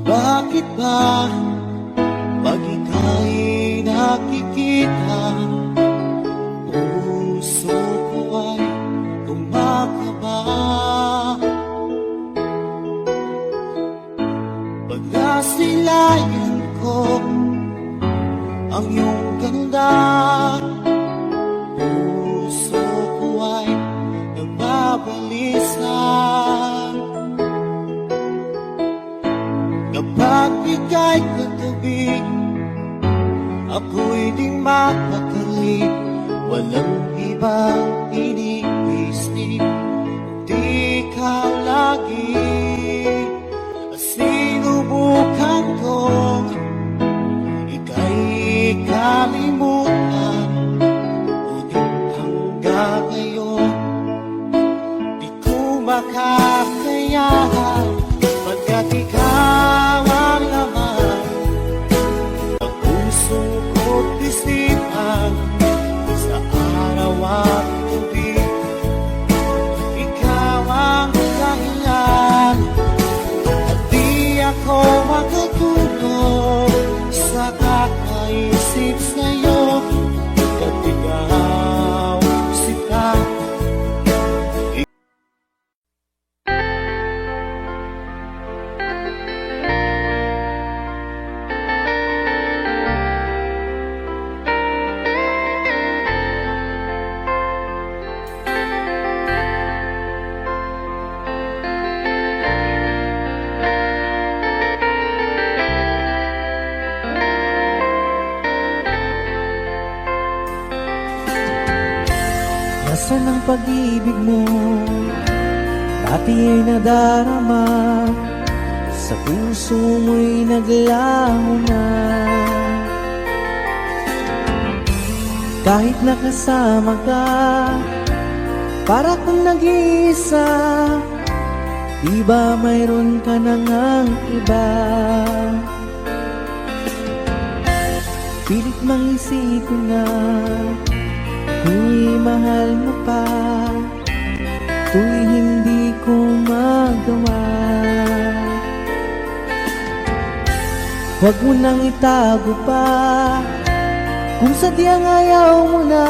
Bakit ba pag ika'y nakikita, puso ko ay kumakaba? Pag nasilayan ko ang iyong ganda, puso ko ay nagbabalisa. Kapag ika'y katabi, ako'y di mapakali. Walang ibang iniisip, di ka lagi. Sinubukan kong ika'y kalimutan, ngunit hanggang ngayon di ko makakayahan. Pagkat ikaw ang laman ng puso ko't isipan, sa araw at gabi ikaw ang dahilan. At di ako makatulog sa kakaisip sa'yo, at ikaw sita. Nasaan ang pag-ibig mo? Dati ay nadarama, sa puso mo'y naglaho na. Kahit nakasama ka, para kung nag-iisa, di ba mayroon ka na ngang iba? Pilit mang isipin na kung mahal mo pa, to'y hindi ko magawa. Huwag mo nang itago pa, kung sadyang ayaw mo na,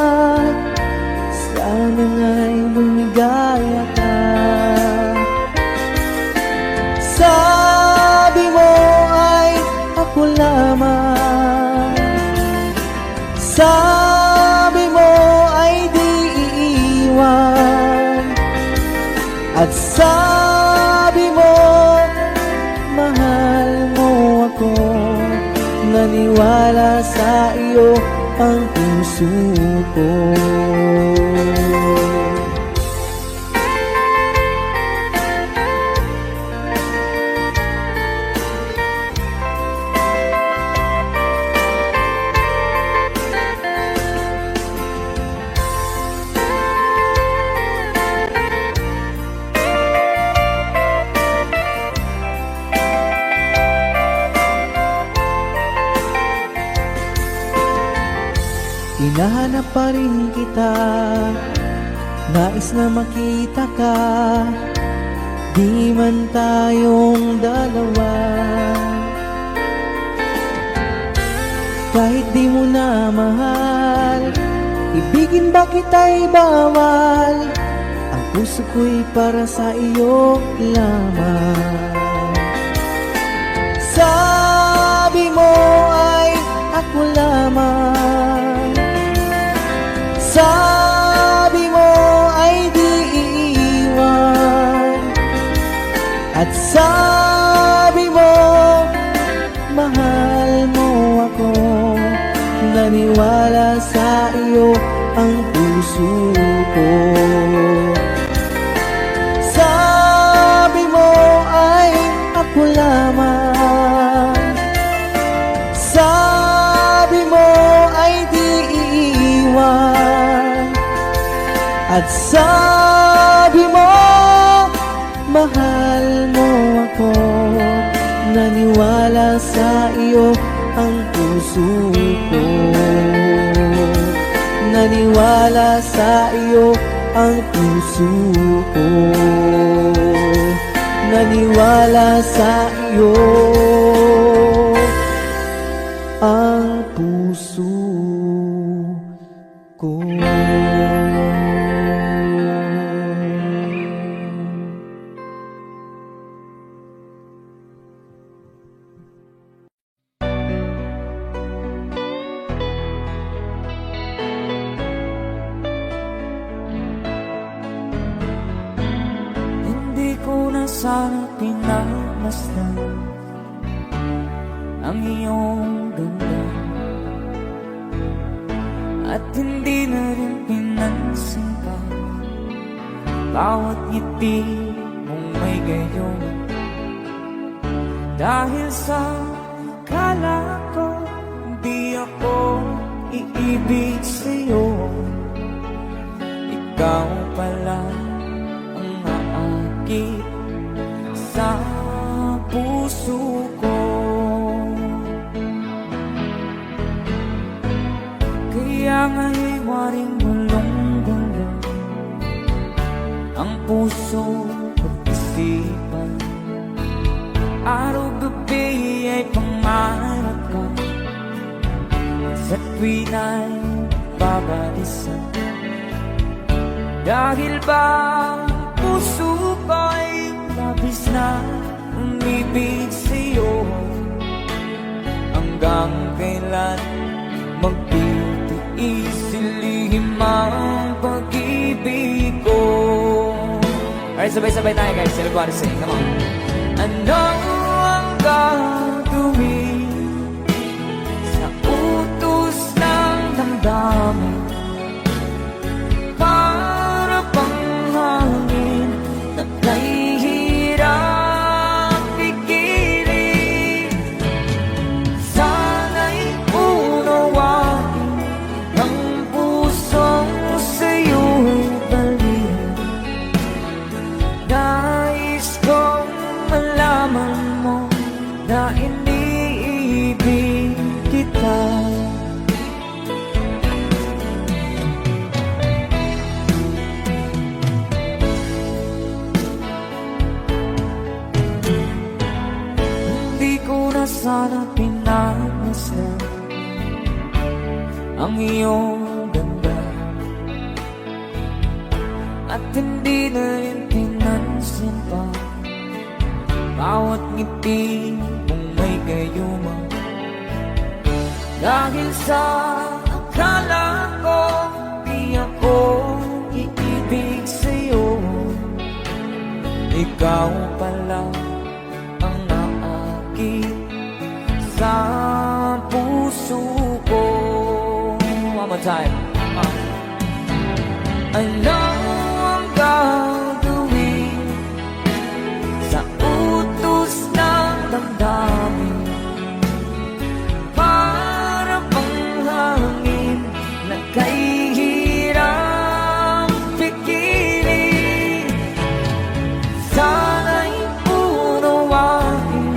sana nga'y lumigaya ka. Sabi mo ay ako lamang, sabi mo ay di iiwan, at sabi mo mahal mo ako. Naniwala sa iyo ang puso ko. Hinahanap pa rin kita, nais na makita ka, di man tayong dalawa. Kahit di mo na mahal, ibigin ba kita'y bawal, ang puso ko'y para sa iyo lamang. Sabi mo ay ako lamang, sabi mo ay di iiwan, at sabi mo mahal mo ako. Naniwala sa iyo ang puso ko. Sabi mo ay ako lamang, sabi mo ay di iiwan, at sabi mo mahal mo ako. Naniwala sa iyo ang puso ko. Naniwala sa iyo ang puso ko. Naniwala sa iyo. puso ko. Hindi ko na sana pinagmasdan ang iyong ganda, at hindi na rin pinansin pa bawat ngiti mong may gayon. Dahil sa akala ko di ako iibig sa'yo, ikaw pala ang aakit sa puso ko. Kaya nga'y waring gulong-gulong ang puso at isipan. Araw-gabi ay pangarap ka, sa tuwin ay babalisan. Dahil ba ang puso ko'y labis na umibig sa'yo, hanggang kailan magtitiis ilihim ang pag-ibig ko. Alright, sabay-sabay tayo guys. Everybody sing, come on. Ano ang gagawin sa utos ng damdamin? Para bang hangin na kahihirap pigilan. Sana'y unawain ang pusong sa'yo'y baliw. Nais kong malaman mo na iniibig kita. Hindi ko na sana pinagmasdan ang iyong ganda, at hindi na rin pinansin pa bawat ngiti mong may gayuma. Dahil sa akala ko di ako iibig sa'yo, ikaw pala ang naakit sa puso ko. One more time. Ano ang gagawin sa utos ng damdamin? Para bang hangin na kahihirap pigilan. Sana'y unawain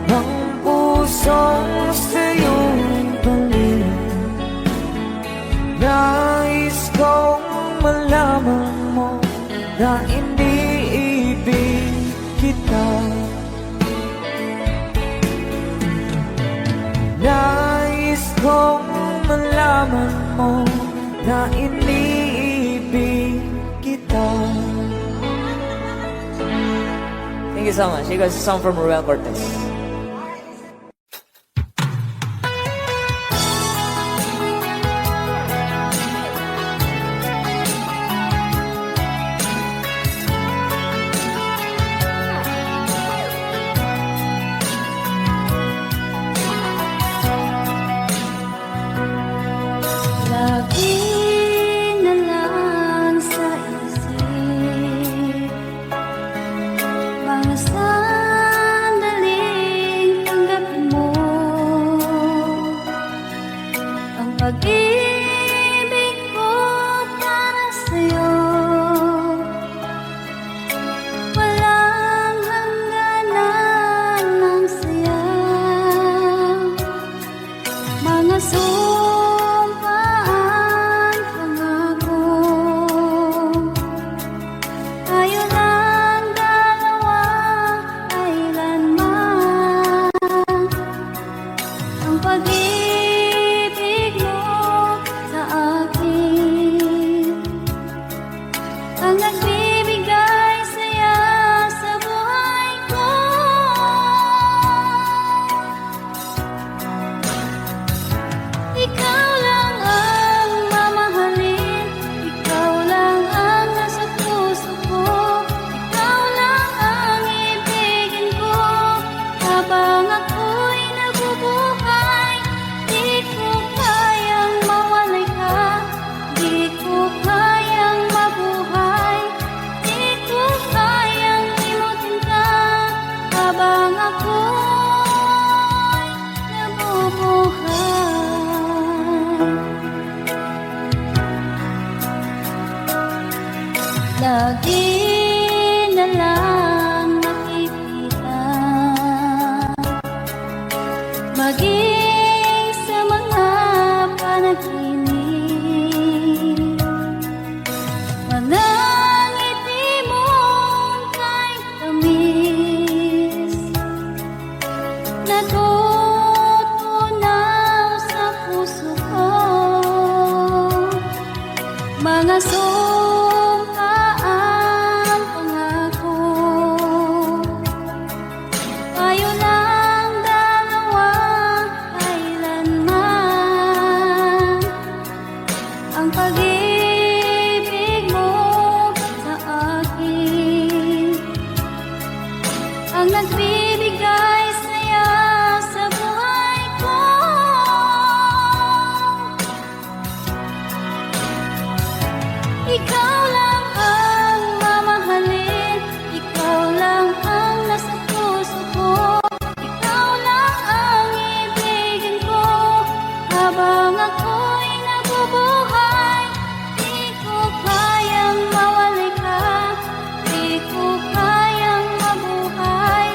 ang pusong sa'yo'y baliw. Nais kong malaman mo na iniibig kita. Nais kong malaman mo na iniibig kita. Thank you so much. You guys, a song from Ruel Cortez. Lagi na lang sa isip mga sandali lagi na lang nakikita, maging sa mga panaginip. Manangiti mong kay tamis, natutunaw sa puso ko. Mga sumpaang pangako, tayo lang dalawa kailanman. Ang pag-ibig mo sa akin ang nagbibigay saya sa buhay ko. Ikaw lang ang mamahalin, ikaw lang ang nasa puso ko, ikaw lang ang ibigin ko. Habang ako'y nabubuhay, di ko kayang mawalay ka, di ko kayang mabuhay,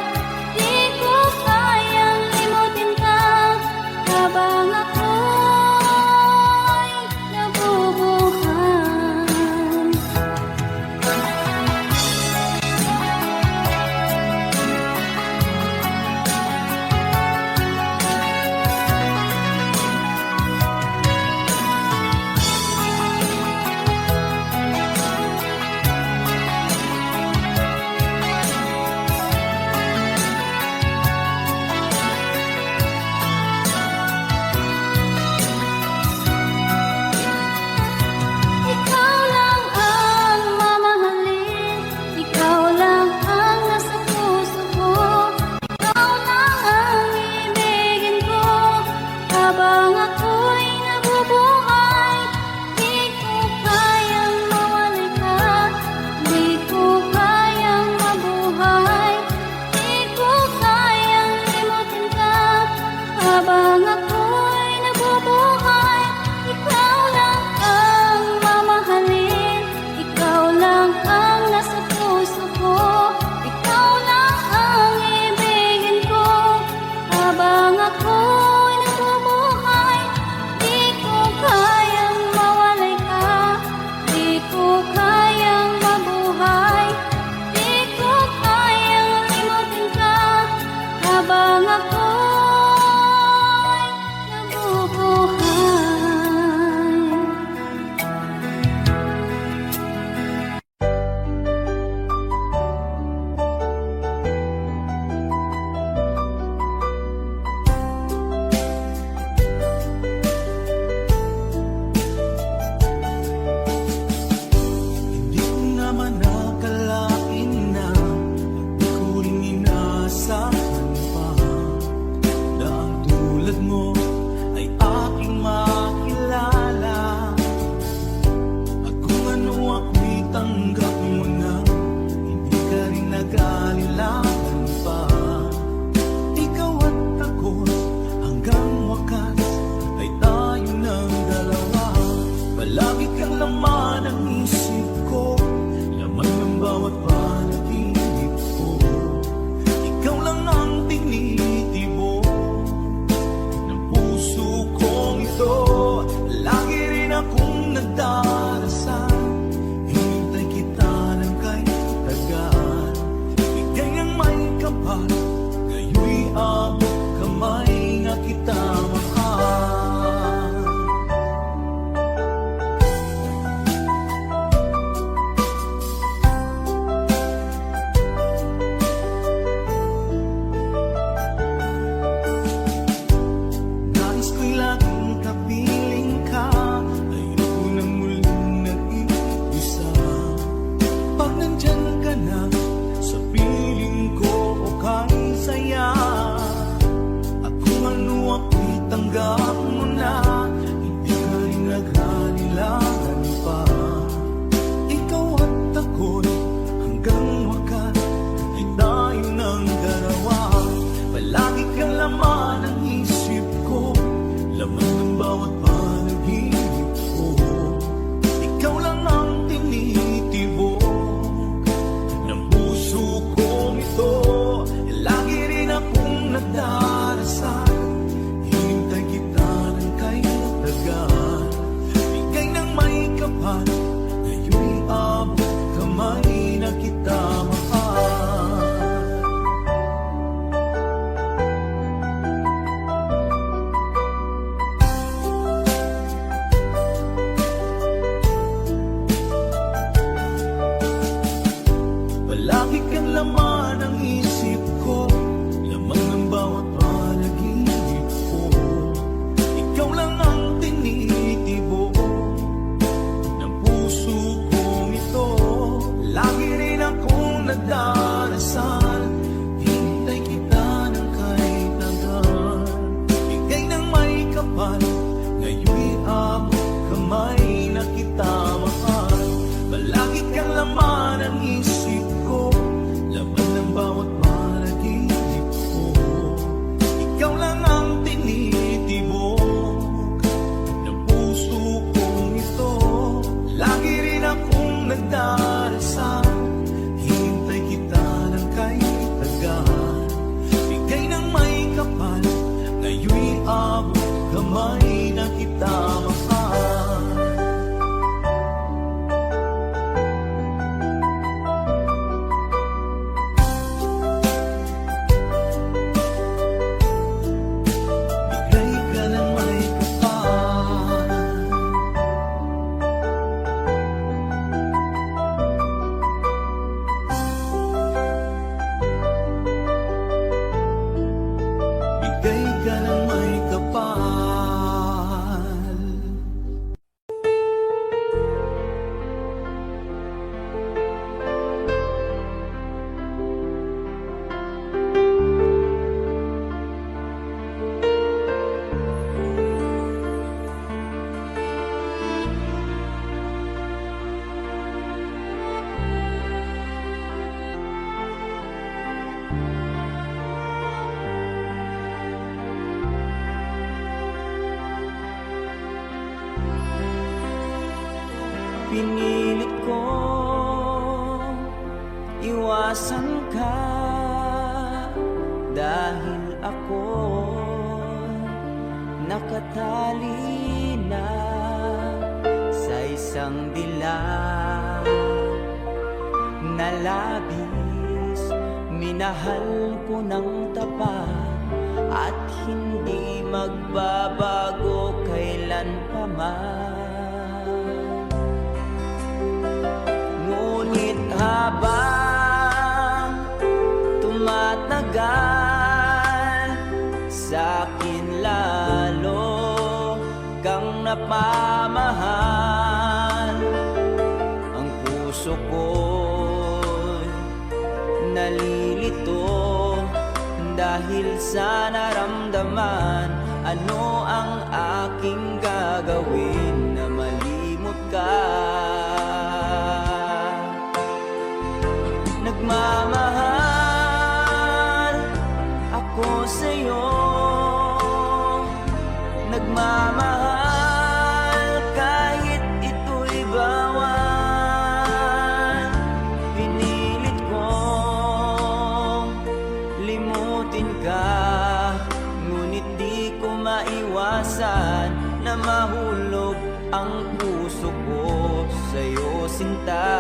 Damay na kita mahal. Bigay ka ng may kapal. Bigay ka ng may kapal. Pinilit ko iwasan ka dahil ako nakatali na sa isang dilag na labis. Minahal ko ng tapat at hindi magbabago kailanpaman. Ngunit habang tumatagal, sa'kin lalo kang napamahal. Ang puso ko'y nalilito dahil sa naramdaman. Ano ang aking gagawin na malimot ka? Nagmamahal ako sa'yo, nagmamahal kahit ito'y bawal. Pinilit kong limutin ka, ngunit di ko maiwasan na mahulog ang puso ko sa'yo, sinta.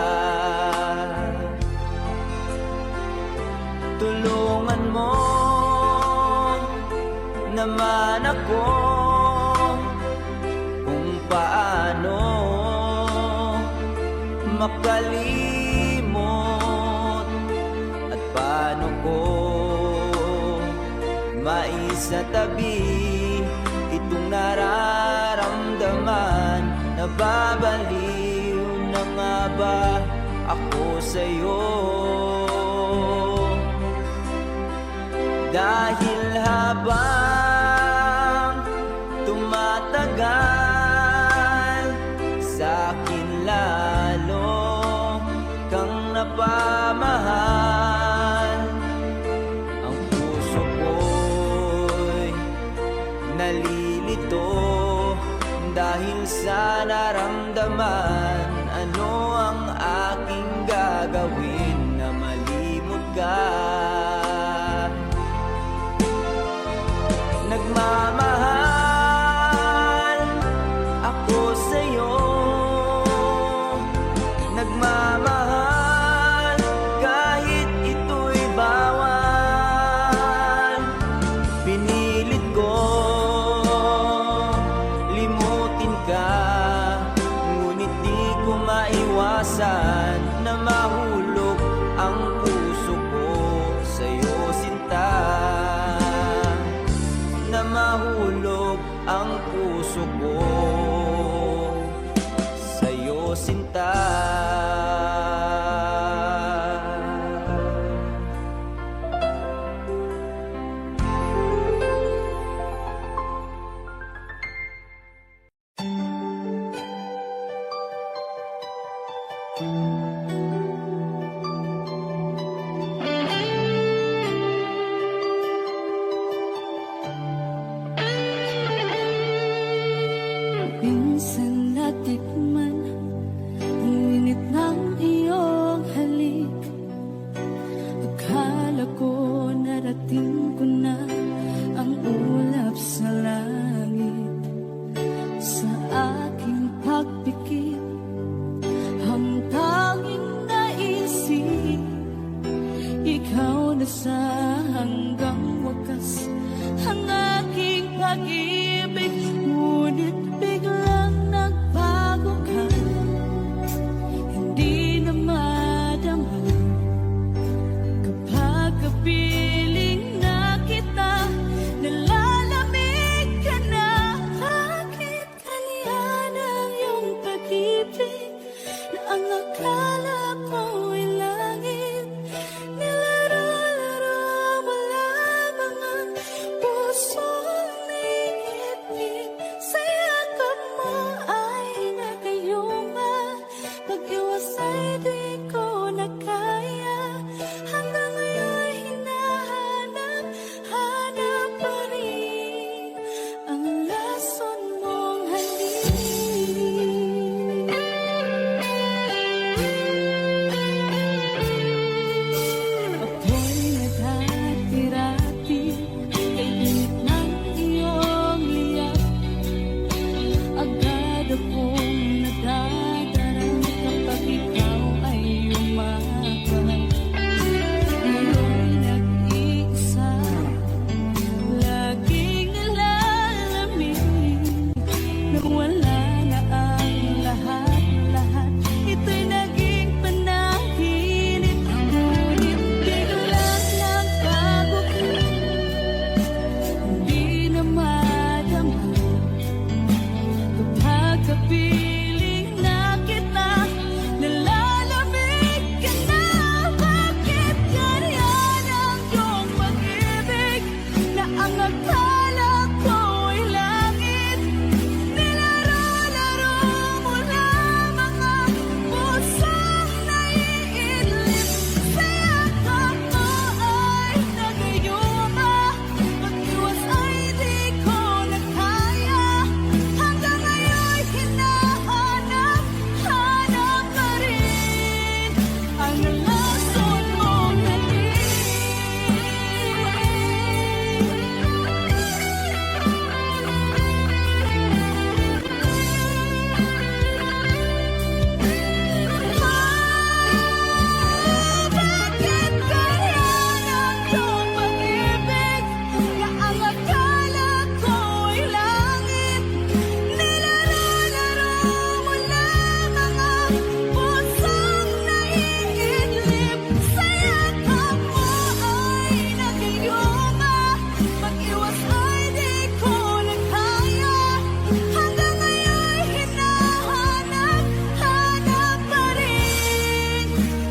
Tulungan mo naman ako kung paano makalimot at paano ko maisatabi itong nararamdaman. Nababaliw na nga ba ako sa'yo? Dahil habang tumatagal, sa'kin lalo kang napamahal. Ang puso ko'y nalilito dahil sa naramdaman. Ano ang aking gagawin na malimot ka? Nagmamahal ako sa'yo, nagmamahal kahit ito'y bawal. Pinilit ko limutin ka, ngunit di ko hanggang wakas ang aking pag-ibig. Ngunit biglang nagbago ka, hindi na madama kapag kapiling na kita. Nalalamig ka na, bakit kaliyan ang iyong pag-ibig na ang akala ko'y langit? Nilaro-laro mo lamang ang pusong naiinip. Sa yakap mo ay nagayuma, pag-iwas ay di ko na kaya. Hanggang ngayon hinahanap, hanap pa rin ang lason mong halik. Ako'y naghatirati kay init ng iyong liyap. Agad akong nadadarang kapag ikaw ay umaabot. Ngayon nag-iisa, laging nalalamig na wala na ang lahat-lahat. Ito'y naging panaginip, ngunit biglang nagbago ka, hindi na madama kapag kapiling na kita. Nalalamig ka na, bakit ganyan ang iyong pag-ibig na ang akala ko'y langit? Nilaro-laro mo lamang ang pusong naiinip. Sa yakap mo ay nagayuma, pag-iwas ay di ko na kaya. Hanggang ngayon hinahanap, hanap pa rin ang lason mong halik. Bakit ganyan ang iyong pag-ibig na ang akala ko'y langit? Nilaro-laro mo lamang ang pusong naiinip. Sa yakap mo ay nagayuma, pag-iwas ay di ko na kaya. Hanggang ngayon hinahanap, hanap pa rin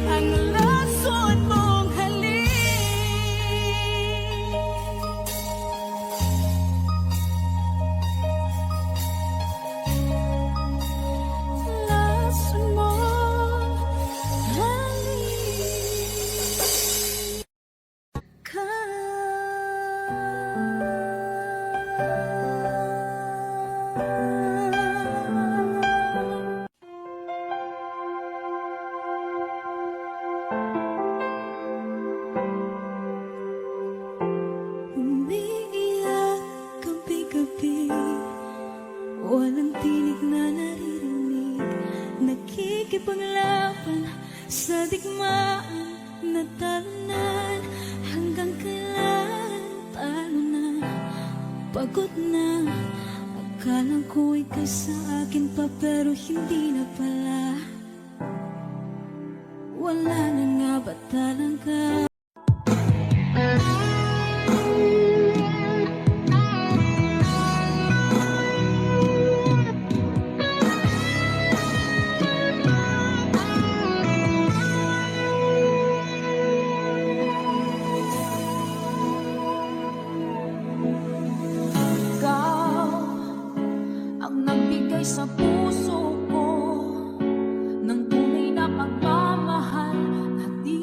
ang lason mong halik. Lason mong halik. Umiiyak gabi-gabi, walang tinig na naririnig. Nakikipaglaban sa digmaan na talunan. Hanggang kailan talo na, pagod na. Akala ko ika'y sa akin pa, pero hindi na pala. Wala na nga ba talaga? Ikaw ang nagbigay sa puso ko ng tunay na pagmamahal na di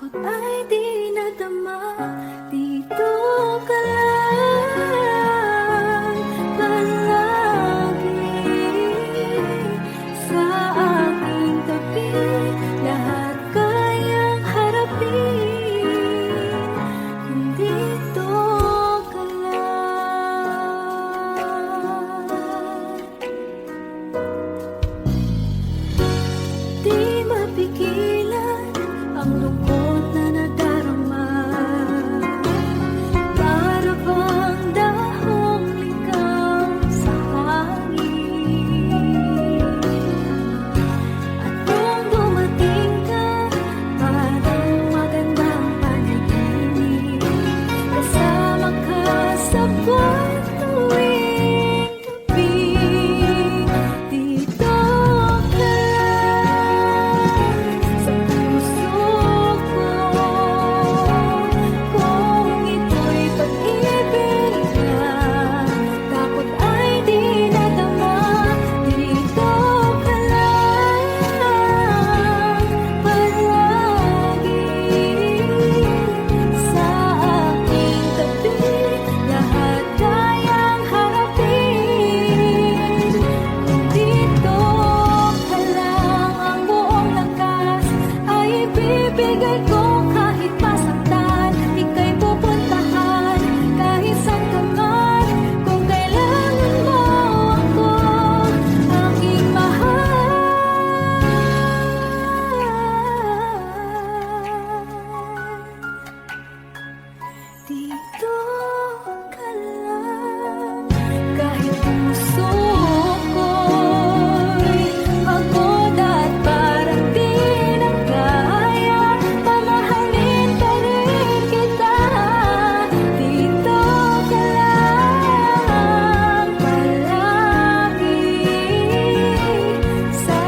takot ay di nadama. Dito ka lang palagi sa aking tabi. Lahat kayang harapin kung dito ka lang. Di mapigilan ang lungkot na nadarama. Para bang dahong ligaw sa hangin. At nung dumating ka, parang magandang panaginip. Kasama ka sa buwan tuwing gabi. Dito ka sa puso ko. Kung ito'y pag-ibig na, takot ay di nadama. Dito ka lang palagi sa aking tabi. Lahat kayang harapin kung dito ka lang. Ang buong lakas ay ibibigay ko kahit masaktan. Ika'y pupuntahan kahit saan ka man. Kung kailangan mo ako, aking mahal. Dito ka lang. Kahit puso ko'y pagod at parang di na kaya, pamahalin pa rin kita. Dito ka lang palagi sa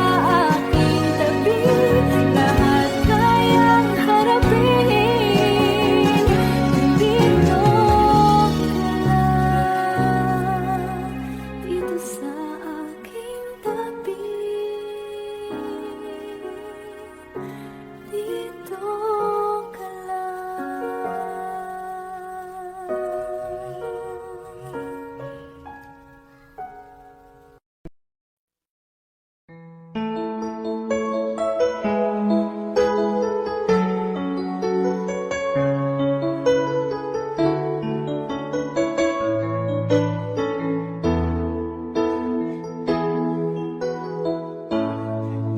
aking tabi. Lahat kayang harapin kung dito ka lang. Dito sa aking tabi. Dito ka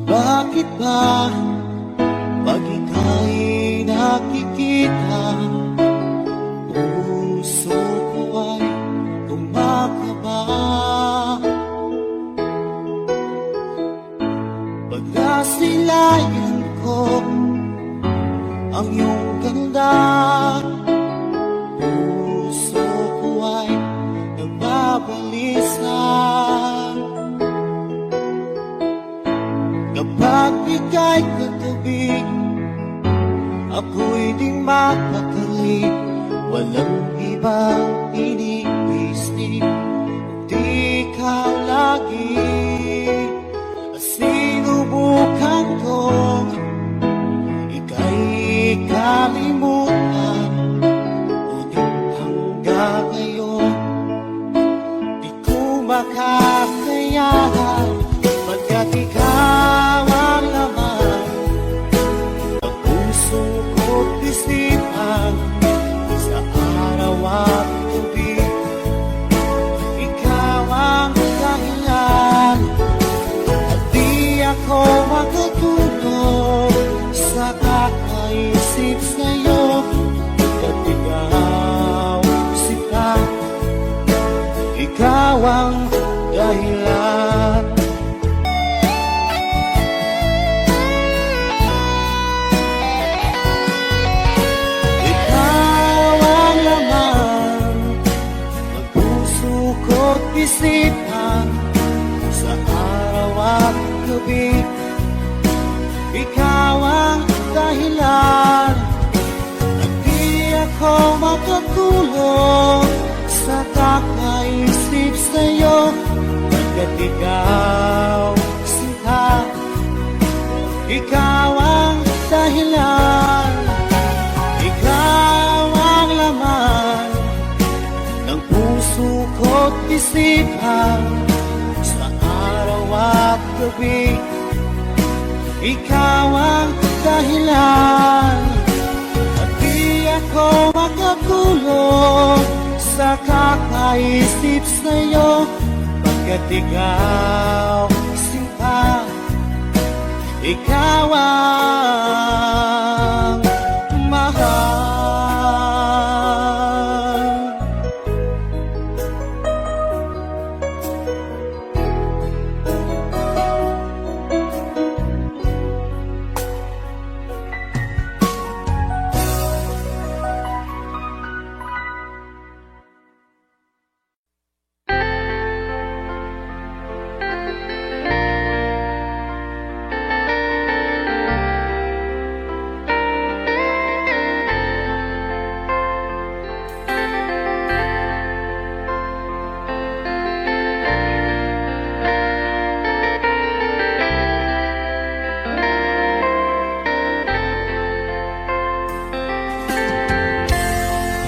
Bakit ba pag ika'y nakikita, puso ko ay kumakaba? Pag nasilayan ko ang iyong ganda, puso ko ay nababalisa. Kapag ika'y katabi, ako'y di mapakali. Walang ibang iniisip, kundi ikaw lagi. Sinubukan kong ika'y kalimutan, ngunit hanggang ngayon di ko makakayanan. Pagkat ikaw ang laman ng puso ko't isipan, sa araw at gabi. Ikaw ang dahilan, at di ako magtutulog sa kakaisip sa'yo. Pagkat ikaw sita, ikaw ang dahilan. Isipan sa araw at gabi. Ikaw ang dahilan, at di ako makatulog sa kakaisip sa'yo. Pagkat ikaw sinta, ikaw ang dahilan. isipan sa araw at gabi. Ikaw ang dahilan at di ako makatulog sa kakaisip sa'yo, pagkat ikaw sinta, ikaw ang mahal.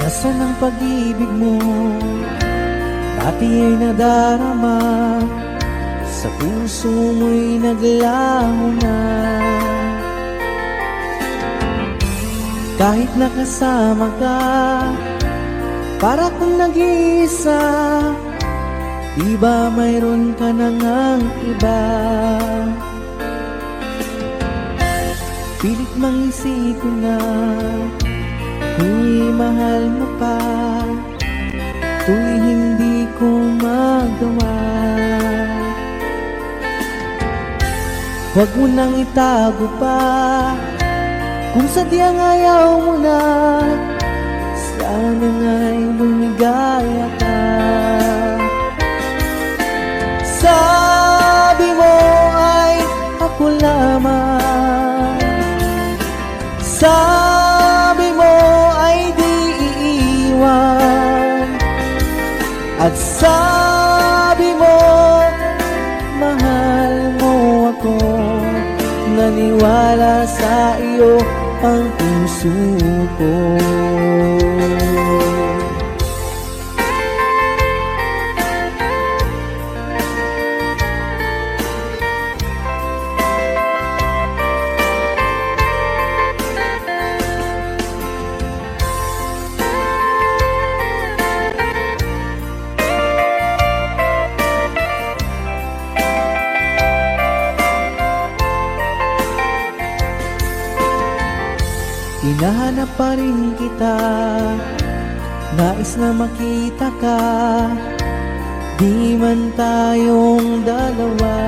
Nasaan ang pag-ibig mo? Dati ay nadarama, sa puso mo'y naglaho na. Kahit nakasama ka, para kang nag-iisa, di ba mayroon ka na ngang iba? Pilit mang isipin na ako'y mahal mo pa, ito'y hindi ko magawa. Huwag mo nang itago pa, kung sadyang ayaw mo na, sana nga'y lumigaya ka. Sabi mo ay ako lamang, sabi mo ay di iiwan, at sabi mo mahal mo ako. Naniwala sa iyo ang puso ko. Hinahanap pa rin kita, nais na makita ka, di man tayong dalawa.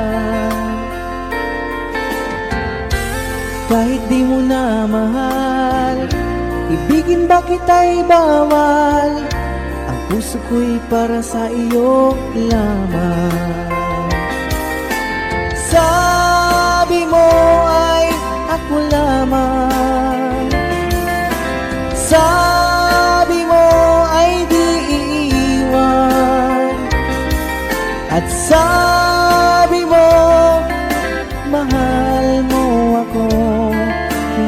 Kahit di mo na mahal, ibigin ba kita'y bawal, ang puso ko'y para sa iyo lamang. Sabi mo ay ako lamang, sabi mo ay di iiwan, at sabi mo mahal mo ako.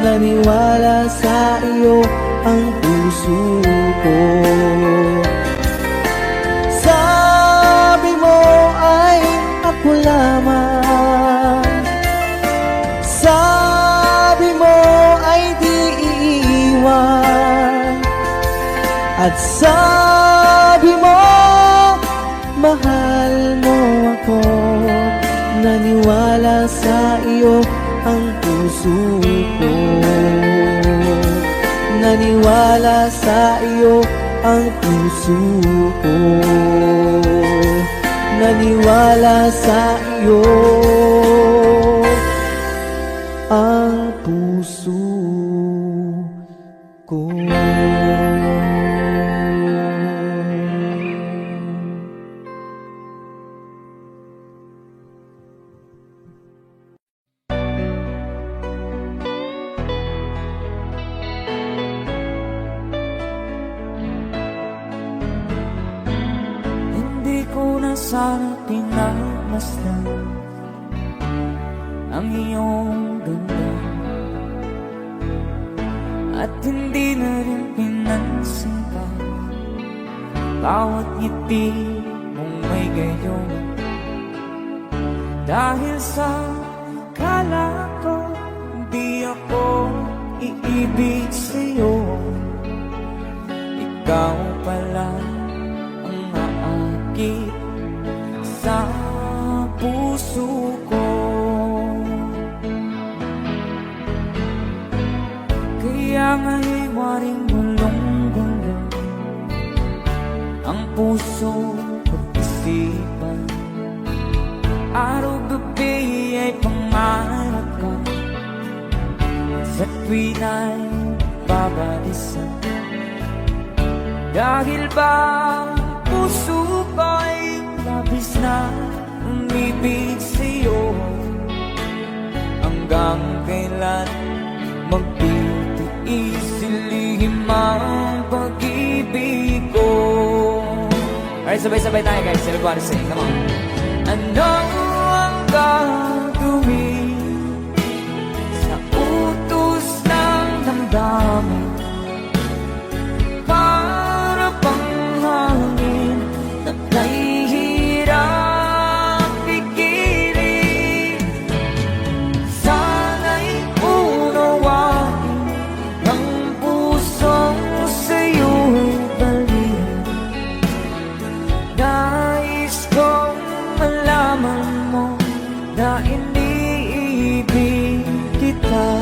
Naniwala sa iyo ang puso ko. Sabi mo ay ako lamang, sabi mo ay di iiwan, at sabi mo mahal mo ako. Naniwala sa iyo ang puso ko. Naniwala sa iyo ang puso ko. Naniwala sa iyo ang puso ko. Hindi ko na sana pinagmasdan ang iyong ganda, at hindi na rin pinansin pa bawat ngiti mong Dahil sa kala ko, di ako iibig sa'yo. Ikaw pala ang aakit sa puso ko. Kaya nga'y waring gulong-gulo ang puso at isipan. Araw-gabi ay pangarap ka, sa tuwin ay babalisan. Dahil ba puso ko'y labis na umibig sa'yo? Hanggang kailan magtitiis silihim ang pag-ibig ko? Alright, sabay-sabay tayo guys. Everybody sing, come on. Ano ang gagawin sa utos ng damdamin? Para bang hangin na nahihirap pigilan? Sana'y unawain ng pusong sa'yo'y balihan. Nais kong malaman mo na iniibig kita.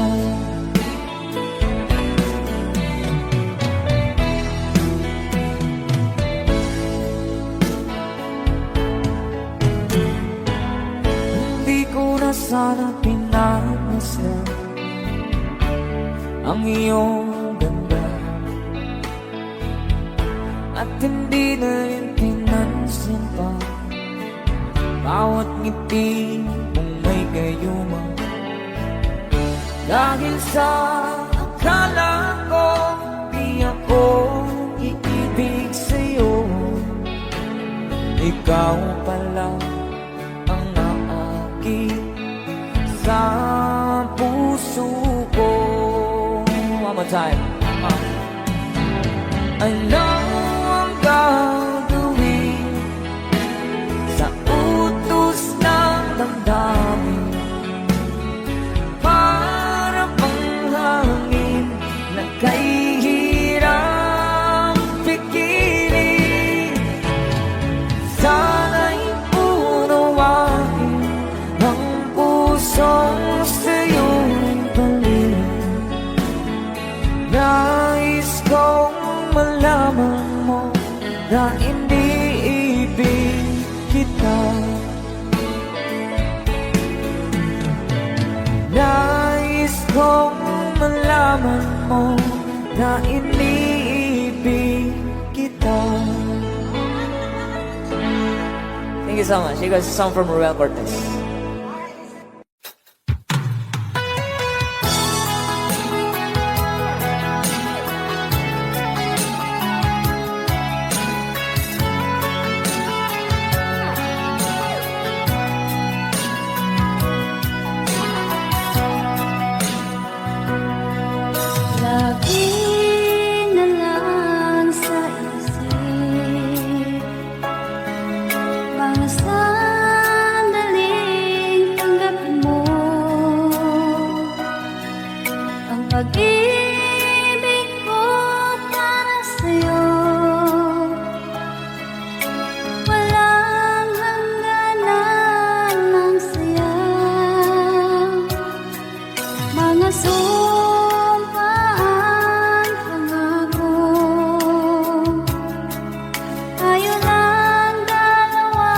Hindi ko na sana pinagmasdan ang iyong ganda, at hindi na rin pinansin pa bawat ngiti mong may gayuma. Dahil sa akala ko, di ako iibig sa'yo. Ikaw pala ang aakit sa puso ko. One more time. Ano ang gagawin sa utos ng damdamin? Para bang hangin na kahihirap pigilan? Sana'y unawain ang pusong sa'yo'y balikan. Nais kong malaman mo na iniibig kita. Nais kong malaman mo na iniibig kita. Thank you so much. You guys, a song from Ruel Cortez. Lagi na lang sa isip mga sandaling tanggapin mo ang pag-ibig ko para sa'yo. Walang hangganan ng saya, mga sumpaan, pangako. Tayo lang dalawa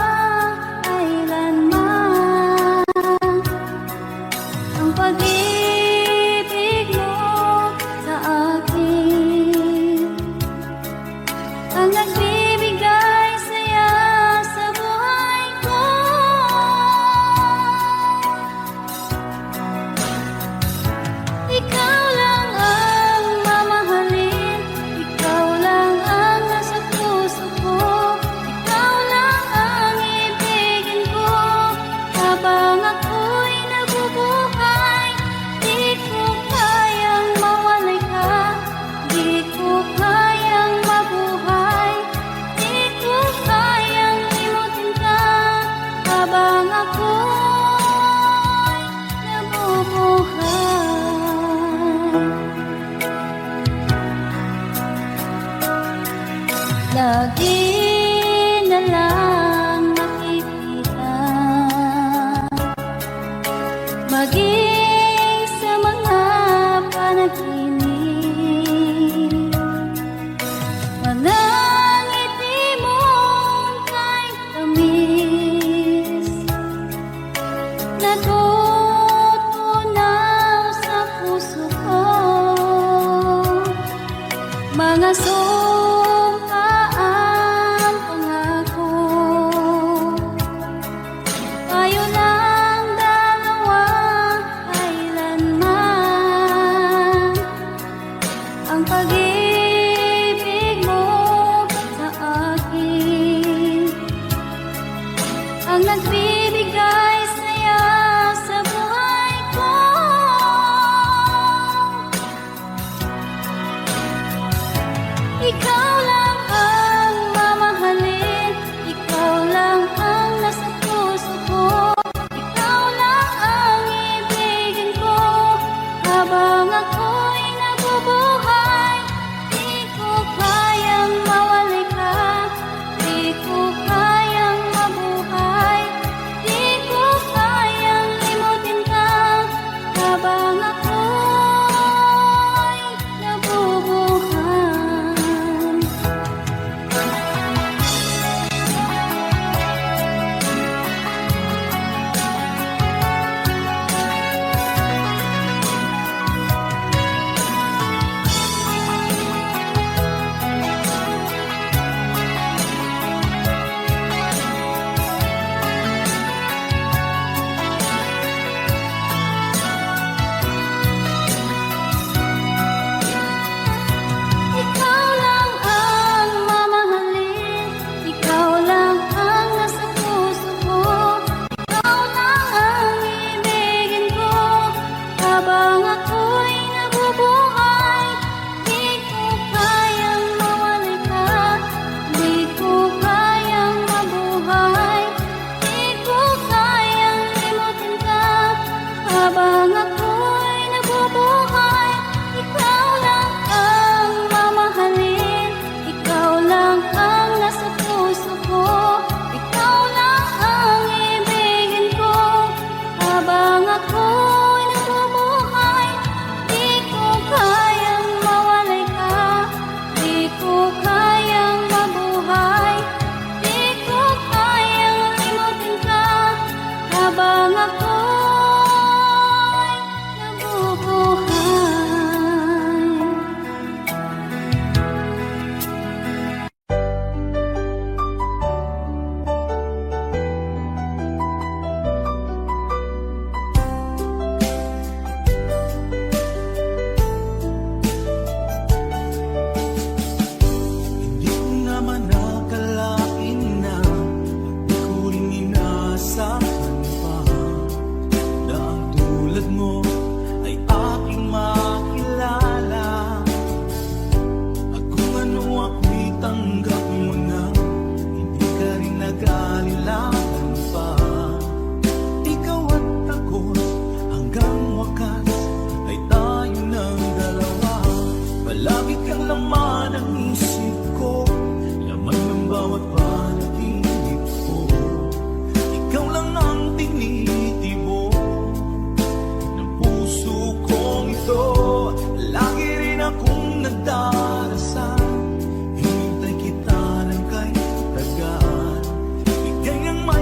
nagbibigay saya sa buhay ko. Ikaw lang ang mamahalin, ikaw lang ang nasa puso ko, ikaw lang ang ibigin ko. Habang ako'y nabubuhay, di ko kayang mawalay ka, di ko kayang mabuhay, di ko kayang limutin ka. Habang ako'y nabubuhay. Ikaw lang ang mamahalin, ikaw lang ang nasa puso ko, ikaw lang ang ibigin ko. Habang ako'y nabubuhay, di ko kayang mawalay ka, di ko kayang mabuhay, di ko kayang limutin ka. Habang ako'y nabubuhay, ikaw lang ang mamahalin, ikaw lang ang nasa puso ko, ikaw lang ang ibigin ko. Habang ako'y nabubuhay, di ko kayang mawalay ka, di ko kayang mabuhay, di ko kayang limutin ka. Habang ako'y nabubuhay. Hindi ko naman akalain na di ko rin inaasahan pa na ang tulad mo ay aking makilala. At kung ano ako'y tanggap mo na, hindi ka rin nag-alilangan pa. Ikaw at ako hanggang wakas ay tayo ng dalawa. Palagi kang laman ng isip ko, laman ng bawat panaginip ko. Ikaw lang ang tinitibo ng puso kong ito. Lagi rin akong nagdarasal, hinintay kita ng kay tagal. Bigay ng may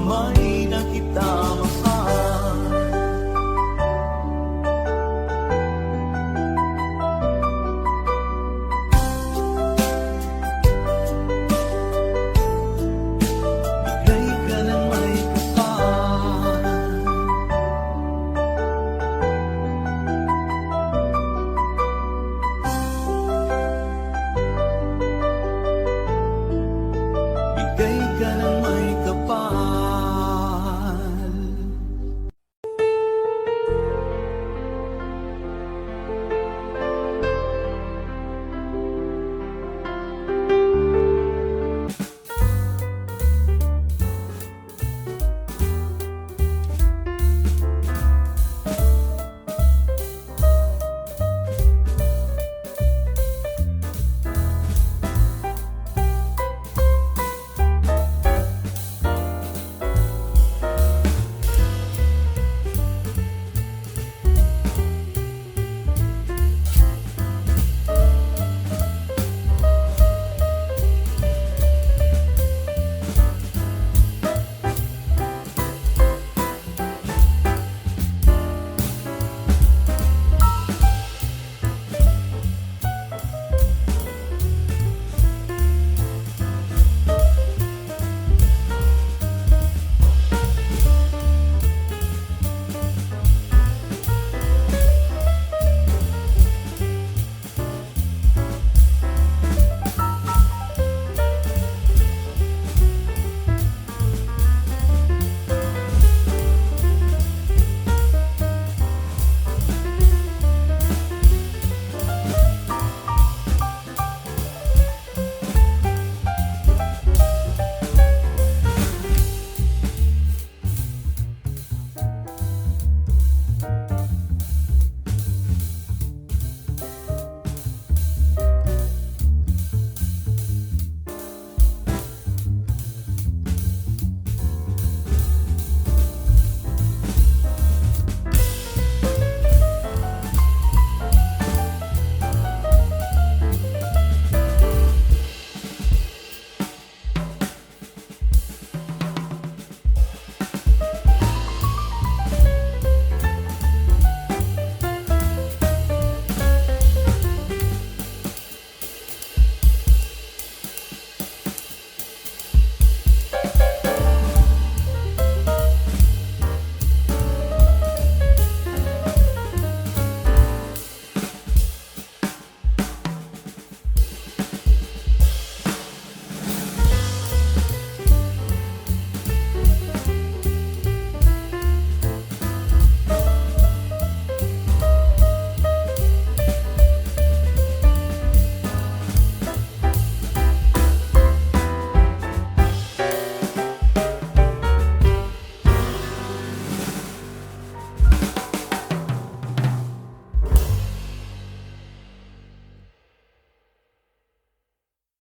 may